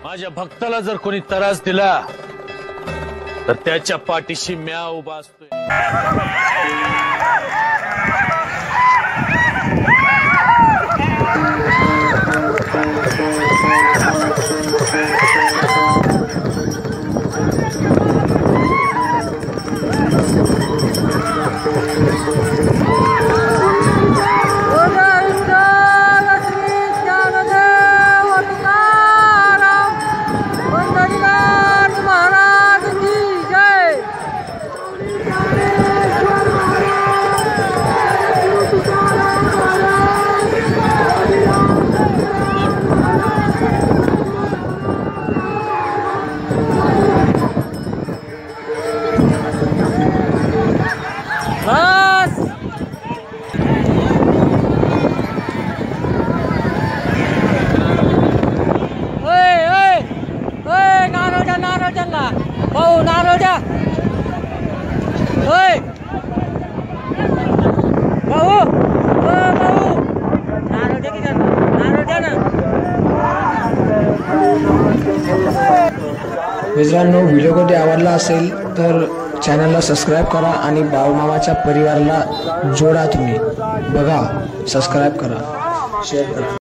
माझ्या भक्ताला जर कोणी त्रास दिला तर त्याच्या पाठीशी म्या उभा असतोय। भाऊ नारळ द्या। भाऊ भाऊ नारळ द्या की नारळ द्या ना। मित्रांनो, व्हिडिओ कधी आवडला असेल तर चॅनलला सबस्क्राईब करा आणि बाळूमामाच्या परिवाराला जोडा। तुम्ही बघा, सबस्क्राईब करा, शेअर करा।